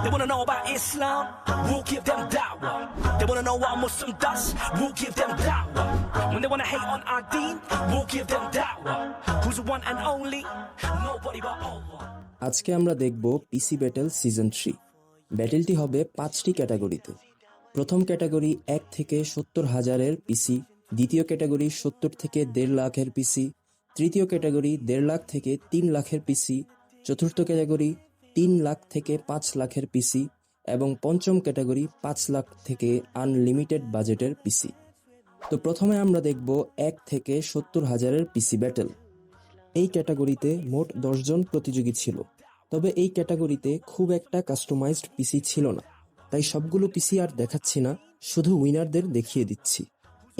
They wanna know about Islam, we'll give them da'wah. They wanna know what a Muslim does, we'll give them da'wah. When they wanna hate on our deen, we'll give them da'wah. Who's the one and only? Nobody but Allah. আজকে আমরা দেখব পিসি battle season 3। ব্যাটেলটি হবে 5টি ক্যাটাগরিতে। প্রথম category 1 থেকে 70,000-এর পিসি, দ্বিতীয় category 70 থেকে 1.5 লাখের পিসি, তৃতীয় ক্যাটাগরি 1.5 লাখ থেকে 3 লাখের পিসি, চতুর্থ ক্যাটাগরি 3 লাখ থেকে 5 লাখের পিসি এবং পঞ্চম ক্যাটাগরি 5 লাখ থেকে আনলিমিটেড বাজেটের পিসি। তো প্রথমে আমরা দেখব 1 থেকে 70,000-এর পিসি ব্যাটেল। এই ক্যাটাগরিতে মোট 10 জন প্রতিযোগী ছিল, তবে এই ক্যাটাগরিতে খুব একটা কাস্টমাইজড পিসি ছিল না, তাই সবগুলো পিসি আর দেখাচ্ছি না, শুধু উইনারদের দেখিয়ে দিচ্ছি।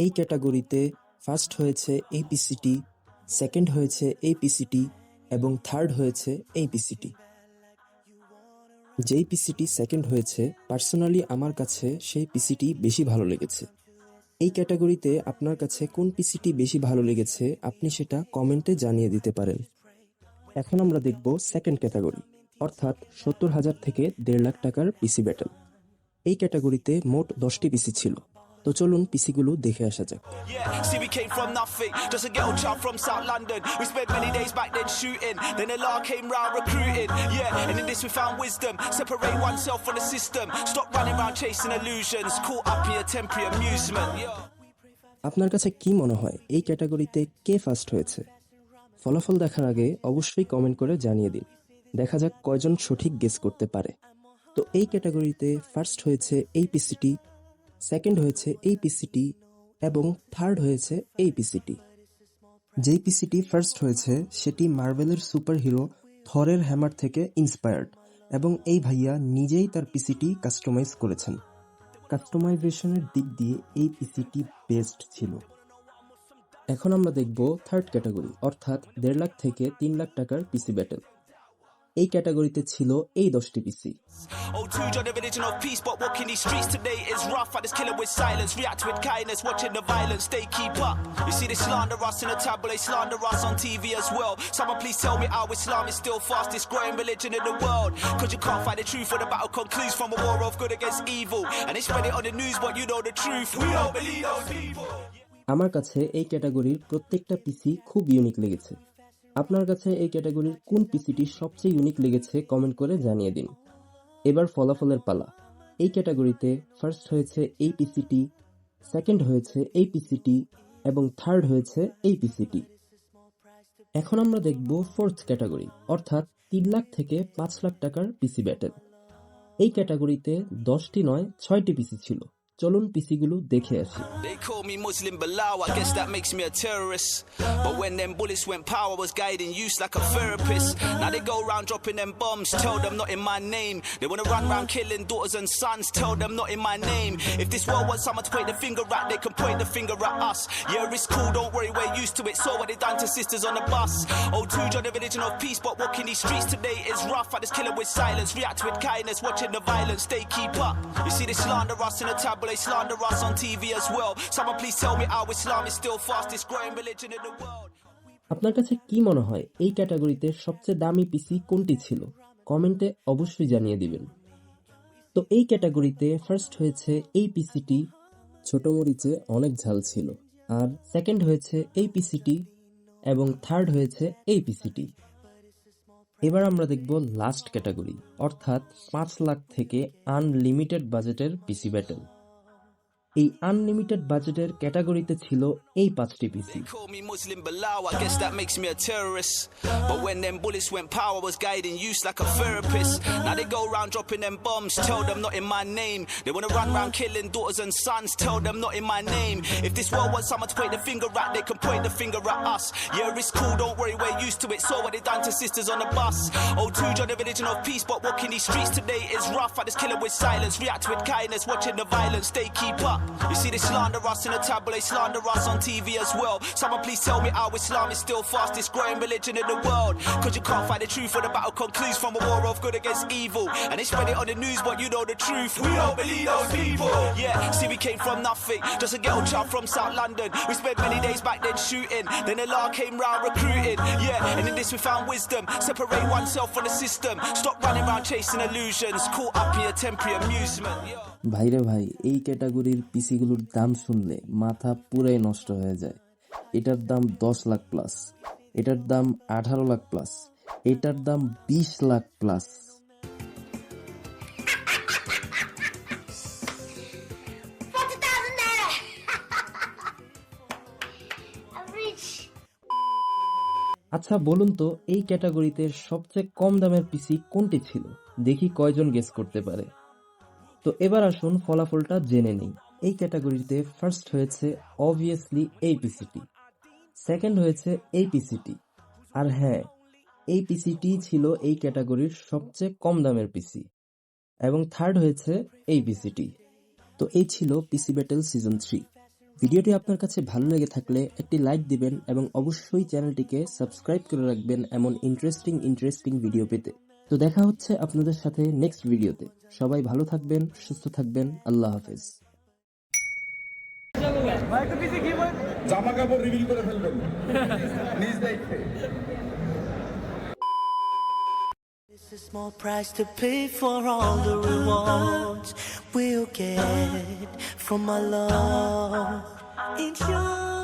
এই ক্যাটাগরিতে ফার্স্ট হয়েছে এই পিসিটি, সেকেন্ড হয়েছে এই পিসিটি এবং থার্ড হয়েছে এই পিসিটি। যেই পিসিটি সেকেন্ড হয়েছে, পার্সোনালি আমার কাছে সেই পিসিটি বেশি ভালো লেগেছে। এই ক্যাটাগরিতে আপনার কাছে কোন পিসিটি বেশি ভালো লেগেছে আপনি সেটা কমেন্টে জানিয়ে দিতে পারেন। এখন আমরা দেখব সেকেন্ড ক্যাটাগরি, অর্থাৎ 70,000 থেকে 1.5 লাখ টাকার পিসি ব্যাটেল। এই ক্যাটাগরিতে মোট 10টি পিসি ছিল, তো চলুন পিসিগুলো দেখে আসা যাক। Yeah, see we came from nothing, just a ghetto child from South London. We spent many days back then shooting, then the law came round recruiting. Yeah, and in this we found wisdom, separate oneself from the system, stop running around chasing illusions, caught up in your temporary amusement. আপনার কাছে কি মনে হয় এই ক্যাটাগরিতে কে first হয়েছে? ফলাফল দেখার আগে অবশ্যই কমেন্ট করে জানিয়ে দিন, দেখা যাক কয়জন সঠিক গেস করতে পারে। তো এই ক্যাটাগরিতে ফার্স্ট হয়েছে এই পিসিটি, সেকেন্ড হয়েছে এই পিসিটি এবং থার্ড হয়েছে এই পিসিটি। যেই পিসিটি ফার্স্ট হয়েছে সেটি মার্ভেলের সুপার হিরো থরের হ্যামার থেকে ইন্সপায়ার্ড এবং এই ভাইয়া নিজেই তার পিসিটি কাস্টমাইজ করেছেন। কাস্টমাইজেশনের দিক দিয়ে এই পিসিটি বেস্ট ছিল। এখন আমরা দেখব থার্ড ক্যাটাগরি, অর্থাৎ 1.5 লাখ থেকে 3 লাখ টাকার পিসি ব্যাটেল। এই ক্যাটাগরিতে ছিল এই 10টি পিসি। O2 joined the religion of peace, but walking these streets today is rough. I just kill it with silence, react with kindness, watching the violence, they keep up. You see they slander us in the tabloid, they slander us on TV as well. Someone please tell me how Islam is still fastest growing religion in the world. Cause you can't find the truth when the battle concludes from a war of good against evil. And they spread it on the news, but you know the truth. We don't believe those people. আমার কাছে এই ক্যাটাগরির প্রত্যেকটা পিসি খুব unique লেগেছে। আপনার কাছে এই ক্যাটাগরির কোন পিসিটি সবচেয়ে ইউনিক লেগেছে কমেন্ট করে জানিয়ে দিন। এবার ফলাফলের পালা। এই ক্যাটাগরিতে ফার্স্ট হয়েছে এই পিসিটি, সেকেন্ড হয়েছে এই পিসিটি এবং থার্ড হয়েছে এই পিসিটি। এখন আমরা দেখব ফোর্থ ক্যাটাগরি, অর্থাৎ 3 লাখ থেকে 5 লাখ টাকার পিসি ব্যাটেল। এই ক্যাটাগরিতে 10টি নয় 6টি পিসি ছিল। চলুন পিসিগুলো দেখে আসি। They call me Muslim Bilal, I guess that makes me a terrorist. But when them bullets went power, was guiding use like a therapist. Now they go around dropping them bombs, tell them not in my name. They wanna run around killing daughters and sons, tell them not in my name. If this world wants someone to point the finger at, they can point the finger at us. Yeah, it's cool, don't worry, we're used to it. So what they done to sisters on the bus. O2 joined the religion of peace, but walking these streets today is rough. I just kill it with silence, react with kindness, watching the violence, they keep up. You see they slander us in the tabloid, they slander us on TV as well. Someone please tell me how Islam is still fastest growing religion in the world. আপনার কাছে কি মনে হয় এই ক্যাটাগরিতে সবচেয়ে দামি পিসি কোনটি ছিল? কমেন্টে অবশ্যই জানিয়ে দিবেন। তো এই ক্যাটাগরিতে ফার্স্ট হয়েছে এই পিসিটি, ছোট মরিচে অনেক ঝাল ছিল, আর সেকেন্ড হয়েছে এই পিসিটি এবং থার্ড হয়েছে এই পিসিটি। এবার আমরা দেখব লাস্ট ক্যাটাগরি, অর্থাৎ 5 লাখ থেকে আনলিমিটেড বাজেটের পিসি ব্যাটেল। এই আনলিমিটেড বাজেটের ক্যাটাগরিতে ছিল এই 5টি পিসি। They call me Muslim Bilal, I guess that makes me a terrorist. But when them bullets went power, was guiding use like a therapist. Now they go around dropping them bombs, tell them not in my name. They wanna run around killing daughters and sons, tell them not in my name. If this world wants someone to point the finger at, they can point the finger at us. Yeah, it's cool, don't worry, we're used to it. So what they done to sisters on the bus. O2 joined the religion of peace, but walking these streets today is rough. I just kill it with silence, react with kindness, watching the violence, they keep up. You see, they slander us in the tabloid, slander us on TV as well. Someone please tell me how Islam is still fastest growing religion in the world. Cause you can't find the truth when the battle concludes from a war of good against evil. And they spread it on the news, but you know the truth. We don't believe those people. Yeah, see, we came from nothing, just a ghetto child from South London. We spent many days back then shooting, then the law came round recruiting. Yeah, and in this we found wisdom. Separate oneself from the system. Stop running around chasing illusions. Caught up in your temporary amusement. Yeah. ভাইরে ভাই, এই ক্যাটাগরির পিসিগুলোর দাম শুনলে মাথা পুরাই নষ্ট হয়ে যায়। এটার দাম 10 লাখ প্লাস, এটার দাম 18 লাখ প্লাস, এটার দাম 20 লাখ প্লাস। আচ্ছা বলুন তো, এই ক্যাটাগরিতে সবচেয়ে কম দামের পিসি কোনটি ছিল? দেখি কয়জন গেস করতে পারে। তো এবার আসুন ফলাফলটা জেনে নিই। এই ক্যাটাগরিতে ফার্স্ট হয়েছে অবভিয়াসলি এই পিসিটি, সেকেন্ড হয়েছে এই পিসিটি, আর হ্যাঁ, এই পিসিটি ছিল এই ক্যাটাগরির সবচেয়ে কম দামের পিসি, এবং থার্ড হয়েছে এই পিসিটি। তো এই ছিল পিসি ব্যাটেল সিজন 3। ভিডিওটি আপনার কাছে ভালো লেগে থাকলে একটি লাইক দিবেন এবং অবশ্যই চ্যানেলটিকে সাবস্ক্রাইব করে রাখবেন এমন ইন্টারেস্টিং ভিডিও পেতে। তো দেখা হচ্ছে আপনাদের সাথে নেক্সট ভিডিওতে। সবাই ভালো থাকবেন, সুস্থ থাকবেন, আল্লাহ হাফেজ। জামা কাপড় রিভিল করে ফেলবেন নিজ দায়িত্বে। It's a small price to pay for all the rewards we'll get from our love. It's your